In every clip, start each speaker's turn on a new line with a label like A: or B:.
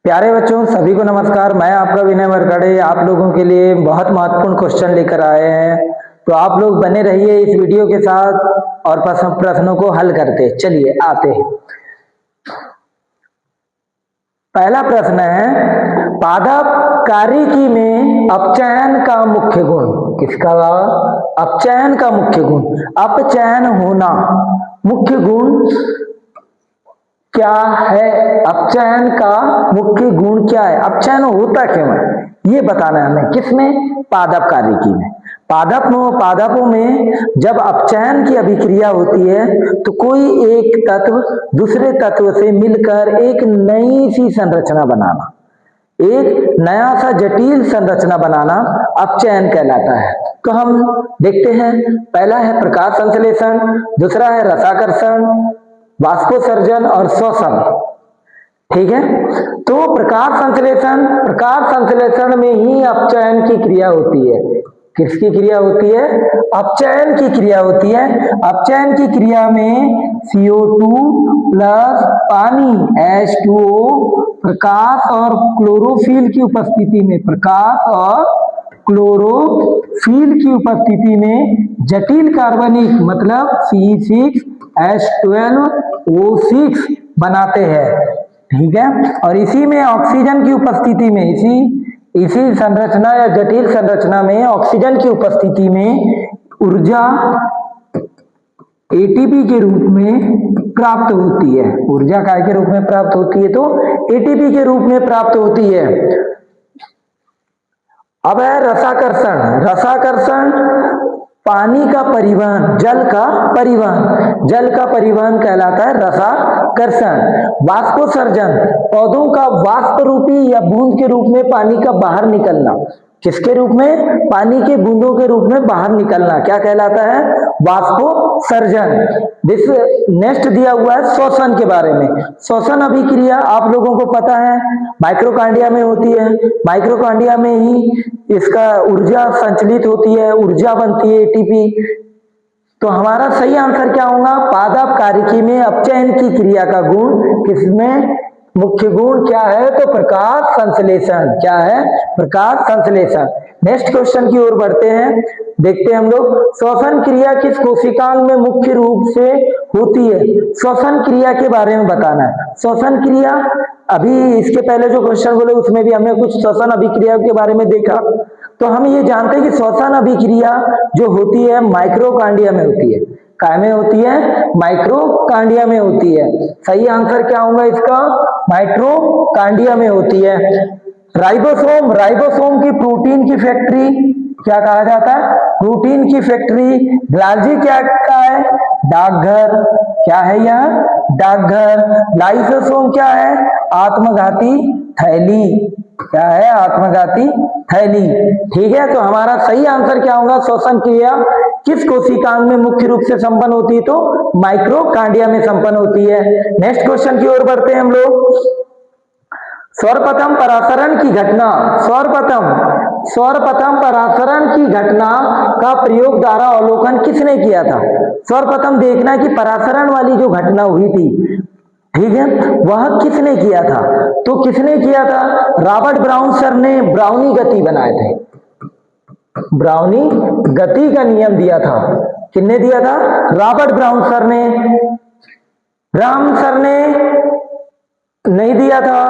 A: प्यारे बच्चों, सभी को नमस्कार। मैं आपका विनय वरकड़े आप लोगों के लिए बहुत महत्वपूर्ण क्वेश्चन लेकर आए हैं। तो आप लोग बने रहिए इस वीडियो के साथ और प्रश्नों को हल करते। चलिए आते हैं। पहला प्रश्न है, पादप कार्यकी में अपचयन का मुख्य गुण किसका? अपचयन का मुख्य गुण, अपचयन होना मुख्य गुण क्या है? अपचयन का मुख्य गुण क्या है? अपचयन होता क्यों है ये बताना है हमें। किसमें? पादप कार्यकी में। पादपों में जब अपचयन की अभिक्रिया होती है तो कोई एक तत्व दूसरे तत्व से मिलकर एक नई सी संरचना बनाना, एक नया सा जटिल संरचना बनाना अपचयन कहलाता है। तो हम देखते हैं, पहला है प्रकाश संश्लेषण, दूसरा है रसाकर्षण, वाष्पोत्सर्जन और श्वसन। ठीक है, तो प्रकाश संश्लेषण में ही अपचयन की क्रिया होती है। किसकी क्रिया होती है? अपचयन की क्रिया होती है। अपचयन की क्रिया में CO2 प्लस पानी H2O प्रकाश और क्लोरोफिल की उपस्थिति में जटिल कार्बनिक मतलब C6H12O6 बनाते हैं। ठीक है, और इसी में ऑक्सीजन की उपस्थिति में इसी संरचना या जटिल संरचना में ऑक्सीजन की उपस्थिति में ऊर्जा ATP के रूप में प्राप्त होती है। ऊर्जा काय के रूप में प्राप्त होती है? तो ATP के रूप में प्राप्त होती है। अब है रसाकर्षण पानी का परिवहन, जल का परिवहन कहलाता है रसाकर्षण। वाष्पोत्सर्जन पौधों का वाष्प रूपी या बूंद के रूप में पानी का बाहर निकलना। किसके रूप में? पानी के बूंदों के रूप में बाहर निकलना क्या कहलाता है? वाष्पोत्सर्जन। नेक्स्ट दिया हुआ है श्वसन के बारे में। श्वसन अभिक्रिया आप लोगों को पता है माइक्रोकांडिया में होती है। माइक्रोकांडिया में ही इसका ऊर्जा संचलित होती है, ऊर्जा बनती है ATP। तो हमारा सही आंसर क्या होगा? पादप कार्यकी में अपचयन की क्रिया का गुण किसमें? मुख्य गुण क्या है? तो प्रकाश संश्लेषण। क्या है? प्रकाश संश्लेषण। नेक्स्ट क्वेश्चन की ओर बढ़ते हैं, देखते हैं हम लोग। श्वसन क्रिया किस कोशिकांग में मुख्य रूप से होती है? श्वसन क्रिया के बारे में बताना है। श्वसन क्रिया अभी इसके पहले जो क्वेश्चन बोले उसमें भी हमने कुछ श्वसन अभिक्रिया के बारे में देखा। तो हम ये जानते हैं कि श्वसन अभिक्रिया जो होती है माइक्रोकांडिया में होती है। काय में होती है? माइक्रोकांडिया में होती है। सही आंसर क्या होगा इसका? माइक्रोकांडिया में होती है। राइबोसोम की प्रोटीन की फैक्ट्री क्या कहा जाता है? प्रोटीन की फैक्ट्री। ग्लाल्जी क्या का है? डाकघर। क्या है यह? डाकघर। लाइसोसोम क्या है? आत्मघाती थैली। क्या है? आत्मघाती थैली। ठीक है, तो हमारा सही आंसर क्या होगा? श्वसन क्रिया किस कोशिकांग में मुख्य रूप से संपन्न होती है? तो माइक्रोकांडिया में संपन्न होती है। नेक्स्ट क्वेश्चन की ओर बढ़ते हैं हम लोग। सर्वप्रथम परासरण की घटना का प्रयोग द्वारा अवलोकन किसने किया था? सर्वप्रथम देखना है कि परासरण वाली जो घटना हुई थी, ठीक है, वह किसने किया था? तो किसने किया था? रॉबर्ट ब्राउन सर ने ब्राउनी गति बनाए थे। ब्राउनी गति का नियम दिया था। किसने दिया था? रॉबर्ट ब्राउन सर ने। ब्राउन सर ने नहीं दिया था।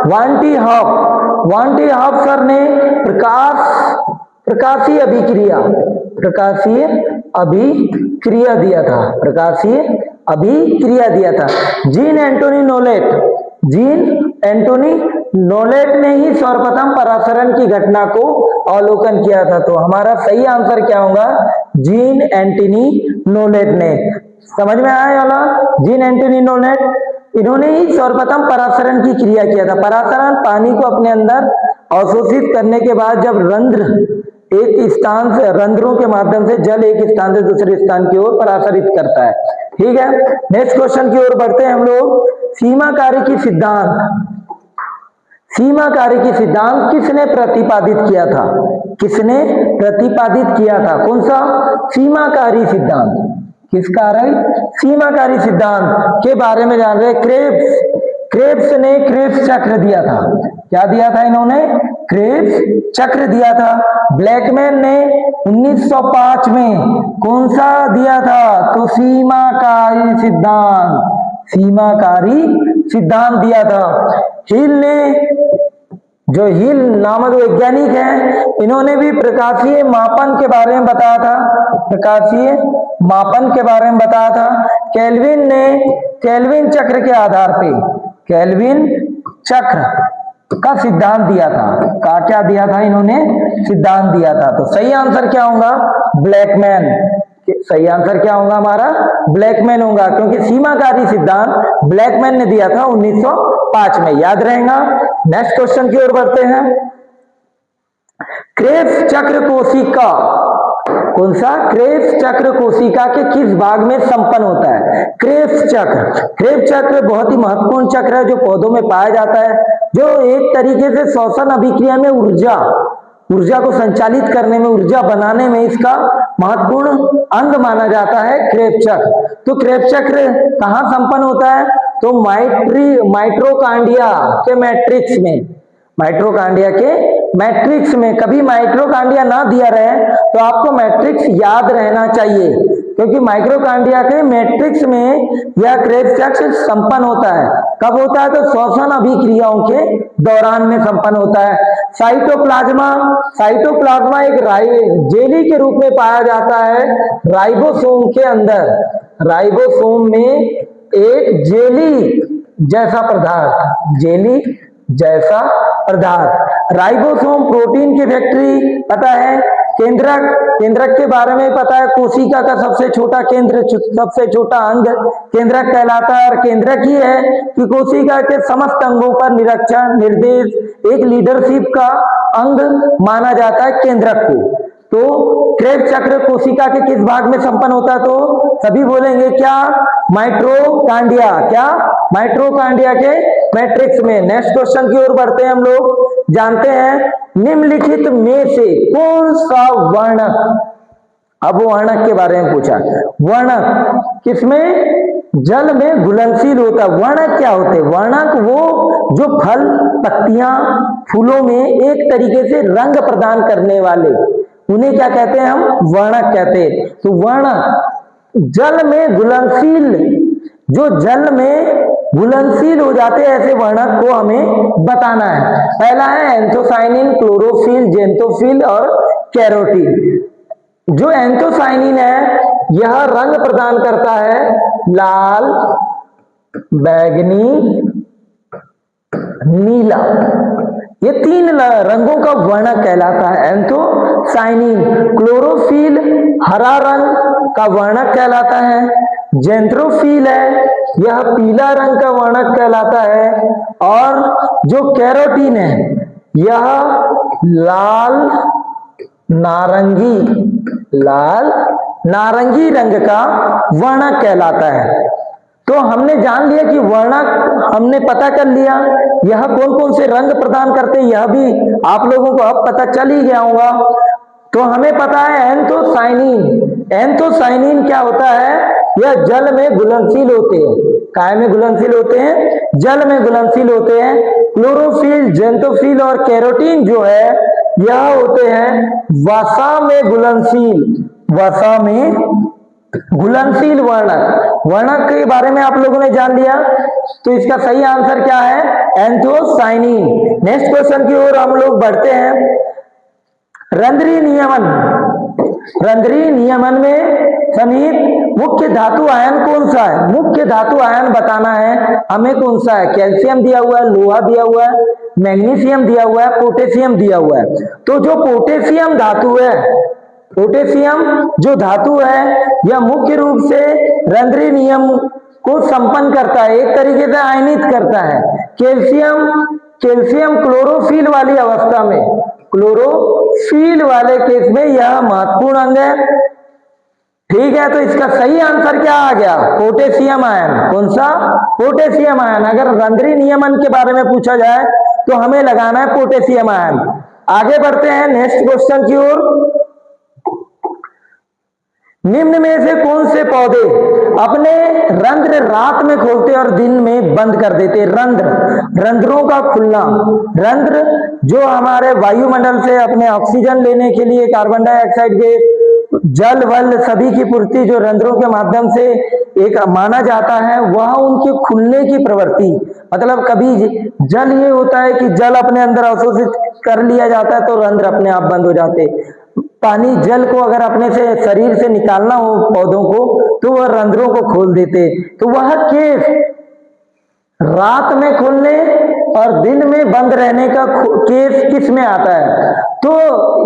A: वांटी हॉफ सर ने प्रकाशीय अभिक्रिया दिया था। जीन एंटोनी नोलेट ने ही सर्वप्रथम परासरण की घटना को अवलोकन किया था। तो हमारा सही आंसर क्या होगा? जीन एंटोनी नोलेट ने। समझ में आया वाला? जीन एंटोनी नोलेट, इन्होंने ही सर्वप्रथम परासरण की क्रिया किया था। परासरण पानी को अपने अंदर अवशोषित करने के बाद जब रंध्रों के माध्यम से जल एक स्थान से दूसरे स्थान की ओर परासरित करता है। ठीक है, नेक्स्ट क्वेश्चन की ओर बढ़ते हैं हम लोग। सीमा कार्यकी सिद्धांत किसने प्रतिपादित किया था? कौन सा? सीमाकारी सिद्धांत। किसका? सीमाकारी सिद्धांत के बारे में जान रहे। क्रेब्स ने क्रेब्स चक्र दिया था। क्या दिया था इन्होंने? क्रेब्स चक्र दिया था। ब्लैकमैन ने 1905 में कौन सा दिया था? तो सीमाकारी सिद्धांत, सीमाकारी सिद्धांत दिया था। हिल ने, जो हिल नामक वैज्ञानिक हैं, इन्होंने भी प्रकाशीय मापन के बारे में बताया था, प्रकाशीय मापन के बारे में बताया था। केल्विन ने केल्विन चक्र के आधार पे केल्विन चक्र का सिद्धांत दिया था। का क्या दिया था इन्होंने? सिद्धांत दिया था। तो सही आंसर क्या होगा? ब्लैकमैन। सही आंसर क्या होगा हमारा? ब्लैकमैन होगा, क्योंकि सीमाकारी सिद्धांत ब्लैकमैन ने दिया था 1905 में। याद रहेगा। नेक्स्ट क्वेश्चन की ओर बढ़ते हैं। क्रेब्स चक्र कोशिका, कौन सा? क्रेब्स चक्र कोशिका के किस भाग में संपन्न होता है? क्रेब्स चक्र, क्रेब्स चक्र बहुत ही महत्वपूर्ण चक्र है जो पौधों में पाया जाता है, जो एक तरीके से श्वसन अभिक्रिया में ऊर्जा को संचालित करने में, ऊर्जा बनाने में इसका महत्वपूर्ण अंग माना जाता है क्रेब्स चक्र। तो क्रेब्स चक्र कहां संपन्न होता है? तो माइटोकांड्रिया के मैट्रिक्स में, माइटोकांड्रिया के मैट्रिक्स में। कभी माइटोकांड्रिया ना दिया रहे तो आपको मैट्रिक्स याद रहना चाहिए, क्योंकि माइटोकांड्रिया के मैट्रिक्स में यह क्रेब्स चक्र संपन्न होता है। कब होता है? तो श्वसन अभिक्रियाओं के दौरान में संपन्न होता है। साइटोप्लाज्मा, साइटोप्लाज्मा एक जेली के रूप में पाया जाता है राइबोसोम के अंदर। राइबोसोम में एक जेली जैसा पदार्थ, जेली जैसा पदार्थ। राइबोसोम प्रोटीन की फैक्ट्री पता है। केंद्रक, केंद्रक के बारे में पता है। कोशिका का सबसे छोटा केंद्र, सबसे छोटा अंग केंद्रक कहलाता है। और केंद्रक ही है कि कोशिका के समस्त अंगों पर निरीक्षण, निर्देश, एक लीडरशिप का अंग माना जाता है केंद्रक को। तो क्रेब्स चक्र कोशिका के किस भाग में संपन्न होता है? तो सभी बोलेंगे क्या? माइटोकांड्रिया। क्या? माइटोकांड्रिया के मैट्रिक्स में। नेक्स्ट क्वेश्चन की ओर बढ़ते हैं हम लोग। जानते हैं निम्नलिखित में से कौन सा वर्णक, अब वर्णक के बारे में पूछा। वर्णक किसमें? जल में घुलनशील होता है। वर्णक क्या होते हैं? वर्णक वो जो फल, पत्तियां, फूलों में एक तरीके से रंग प्रदान करने वाले, उन्हें क्या कहते हैं? हम वर्णक कहते हैं। तो वर्णक जल में घुलनशील, जो जल में घुलनशील हो जाते हैं, ऐसे वर्णक को हमें बताना है। पहला है एंथोसाइनिन, क्लोरोफिल, जेंथोफिल और कैरोटीन। जो एंथोसाइनिन है यह रंग प्रदान करता है लाल, बैगनी, नीला। ये तीन रंगों का वर्णक कहलाता है एंथोसाइनिन। क्लोरोफिल हरा रंग का वर्णक कहलाता है। जेंथ्रोफिल है, यह पीला रंग का वर्णक कहलाता है। और जो कैरोटीन है यह लाल नारंगी रंग का वर्णक कहलाता है। तो हमने जान लिया कि वर्णक हमने पता कर लिया, यह कौन कौन से रंग प्रदान करते हैं यह भी आप लोगों को अब पता चल ही गया होगा। तो हमें पता है एंथोसाइनिन, एंथोसाइनिन क्या होता है? यह जल में घुलनशील होते हैं। काय में घुलनशील होते हैं? जल में घुलनशील होते हैं। क्लोरोफिल, जेंथोफिल और कैरोटीन जो है यह होते हैं वसा में घुलनशील, वसा में घुलनशील वर्णक। वर्णक के बारे में आप लोगों ने जान लिया, तो इसका सही आंसर क्या है? एंथोसाइनिन। नेक्स्ट क्वेश्चन की ओर हम लोग बढ़ते हैं। रंध्रीय नियमन, रंध्रीय नियमन में सन्निहित मुख्य धातु आयन कौन सा है? मुख्य धातु आयन बताना है हमें कौन सा है। कैल्शियम दिया हुआ है, लोहा दिया हुआ है, मैग्नीशियम दिया हुआ है, पोटेशियम दिया हुआ है। तो जो पोटेशियम धातु है, पोटेशियम जो धातु है यह मुख्य रूप से रंध्रीय नियम को संपन्न करता है, एक तरीके से आयनित करता है। कैल्शियम, कैल्शियम क्लोरोफिल वाली अवस्था में, क्लोरोफिल वाले केस में यह महत्वपूर्ण अंग है। ठीक है, तो इसका सही आंसर क्या आ गया? Potassium ion. कौन सा? Potassium ion. अगर रंध्रीय नियमन के बारे में पूछा जाए तो हमें लगाना है पोटेशियम आयन। आगे बढ़ते हैं नेक्स्ट क्वेश्चन की ओर। निम्न में से कौन से पौधे अपने रंध्र रात में खोलते और दिन में बंद कर देते। रंध्रों का खुलना, रंध्र जो हमारे वायुमंडल से अपने ऑक्सीजन लेने के लिए कार्बन डाइऑक्साइड गैस, जल वल सभी की पूर्ति जो रंध्रों के माध्यम से एक माना जाता है, वह उनके खुलने की प्रवृत्ति। मतलब कभी जल ये होता है कि जल अपने अंदर अवशोषित कर लिया जाता है तो रंध्र अपने आप बंद हो जाते। पानी जल को अगर अपने से शरीर से निकालना हो पौधों को तो वह रंध्रों को खोल देते। तो वह केस रात में खुलने और दिन में बंद रहने का केस किस में आता है? तो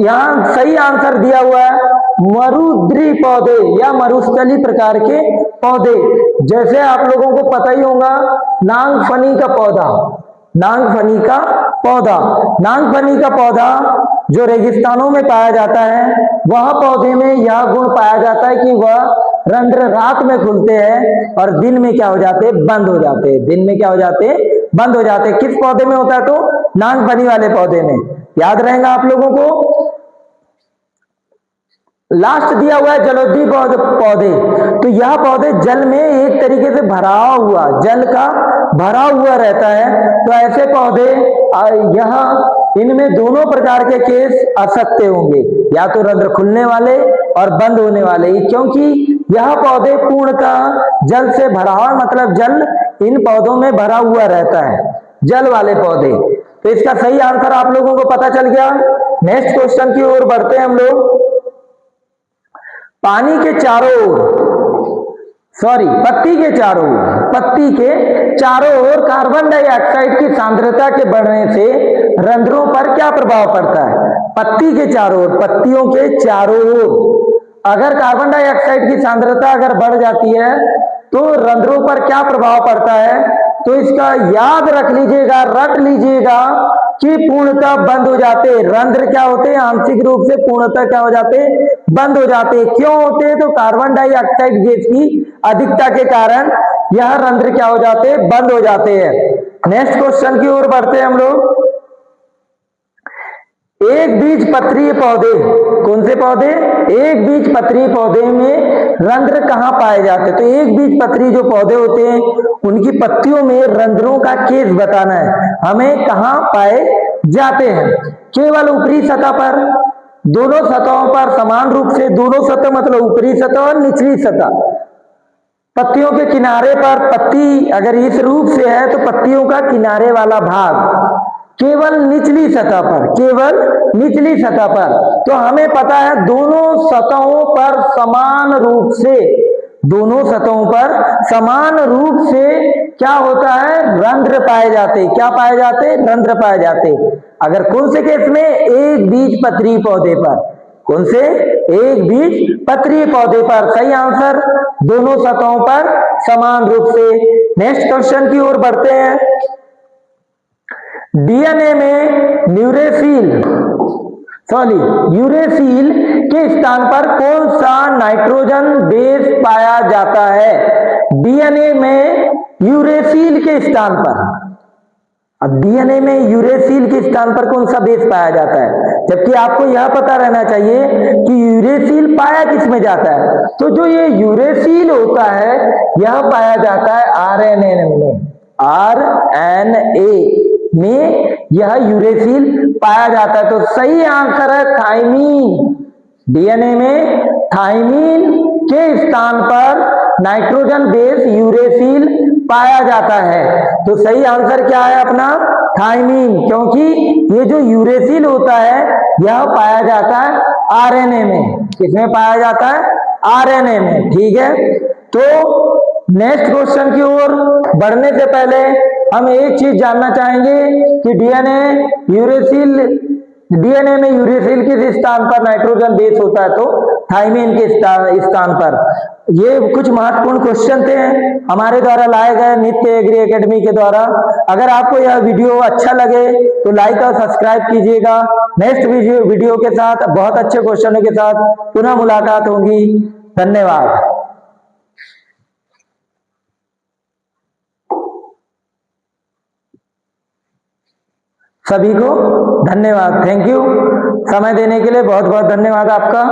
A: यहां सही आंसर दिया हुआ है मरुद्री पौधे या मरुस्थली प्रकार के पौधे। जैसे आप लोगों को पता ही होगा नागफनी का पौधा, नागफनी का पौधा, नागफनी का पौधा जो रेगिस्तानों में पाया जाता है, वह पौधे में यह गुण पाया जाता है कि वह रंध्र रात में खुलते हैं और दिन में क्या हो जाते हैं? बंद हो जाते हैं। दिन में क्या हो जाते हैं? बंद हो जाते हैं। किस पौधे में होता है? तो नागफनी वाले पौधे में। याद रहेगा आप लोगों को। लास्ट दिया हुआ है जलोधी पौधे। तो यह पौधे जल में एक तरीके से भरा हुआ, जल का भरा हुआ रहता है। तो ऐसे पौधे यह इनमें दोनों प्रकार के केस आ सकते होंगे, या तो रंध्र खुलने वाले और बंद होने वाले, क्योंकि यह पौधे पूर्णतः जल से भरा हुआ, मतलब जल इन पौधों में भरा हुआ रहता है, जल वाले पौधे। तो इसका सही आंसर आप लोगों को पता चल गया। नेक्स्ट क्वेश्चन की ओर बढ़ते हैं हम लोग। पानी के चारों ओर, पत्ती के चारों ओर कार्बन डाइऑक्साइड की सांद्रता के बढ़ने से रंध्रों पर क्या प्रभाव पड़ता है? पत्ती के चारों ओर, पत्तियों के चारों ओर अगर कार्बन डाइऑक्साइड की सांद्रता अगर बढ़ जाती है तो रंध्रों पर क्या प्रभाव पड़ता है? तो इसका याद रख लीजिएगा कि पूर्णतः बंद हो जाते। रंध्र क्या होते हैं? आंशिक रूप से पूर्णतः क्या हो जाते? बंद हो जाते। क्यों होते हैं? तो कार्बन डाइऑक्साइड गैस की अधिकता के कारण यह रंध्र क्या हो जाते? बंद हो जाते हैं। नेक्स्ट क्वेश्चन की ओर बढ़ते हैं हम लोग। एक बीज पत्रीय पौधे, कौन से पौधे? एक बीज पत्रीय पौधे में रंध्र कहां पाए जाते? तो एक बीज पत्री जो पौधे होते हैं उनकी पत्तियों में रंध्रों का केस बताना है हमें, कहां पाए जाते हैं? केवल ऊपरी सतह पर, दोनों सतहों पर समान रूप से, दोनों सतह मतलब ऊपरी सतह और निचली सतह, पत्तियों के किनारे पर, पत्ती अगर इस रूप से है तो पत्तियों का किनारे वाला भाग केवल निचली सतह पर, केवल निचली सतह पर। तो हमें पता है दोनों सतहों पर समान रूप से, दोनों सतहों पर समान रूप से क्या होता है? रंध्र पाए जाते। क्या पाए जाते? रंध्र पाए जाते। अगर कौन से केस में? एक बीज पत्री पौधे पर। कौन से? एक बीज पत्री पौधे पर। सही आंसर दोनों सतहों पर समान रूप से। नेक्स्ट क्वेश्चन की ओर बढ़ते हैं। डीएनए में यूरेसिल के स्थान पर कौन सा नाइट्रोजन बेस पाया जाता है? डीएनए में यूरेसिल के स्थान पर, अब डीएनए में यूरेसिल के स्थान पर कौन सा बेस पाया जाता है? जबकि आपको यह पता रहना चाहिए कि यूरेसिल पाया किस में जाता है। तो जो ये यूरेसिल होता है यह पाया जाता है आरएनए में, आरएनए में यह यूरेसिल पाया जाता है। तो सही आंसर है थाइमीन। डीएनए में थाइमीन के स्थान पर नाइट्रोजन बेस यूरेसिल पाया जाता है। तो सही आंसर क्या है अपना? थाइमीन, क्योंकि ये जो यूरेसिल होता है यह पाया जाता है आरएनए में। किसमें पाया जाता है? आरएनए में। ठीक है, तो नेक्स्ट क्वेश्चन की ओर बढ़ने से पहले हम एक चीज जानना चाहेंगे कि डीएनए में यूरेसिल किस स्थान पर नाइट्रोजन बेस होता है? तो थाइमीन के स्थान पर। ये कुछ महत्वपूर्ण क्वेश्चन थे हमारे द्वारा लाए गए नित्य एग्री एकेडमी के द्वारा। अगर आपको यह वीडियो अच्छा लगे तो लाइक और सब्सक्राइब कीजिएगा। नेक्स्ट वीडियो के साथ बहुत अच्छे क्वेश्चनों के साथ पुनः मुलाकात होगी। धन्यवाद। सभी को धन्यवाद। Thank you. समय देने के लिए बहुत बहुत धन्यवाद आपका।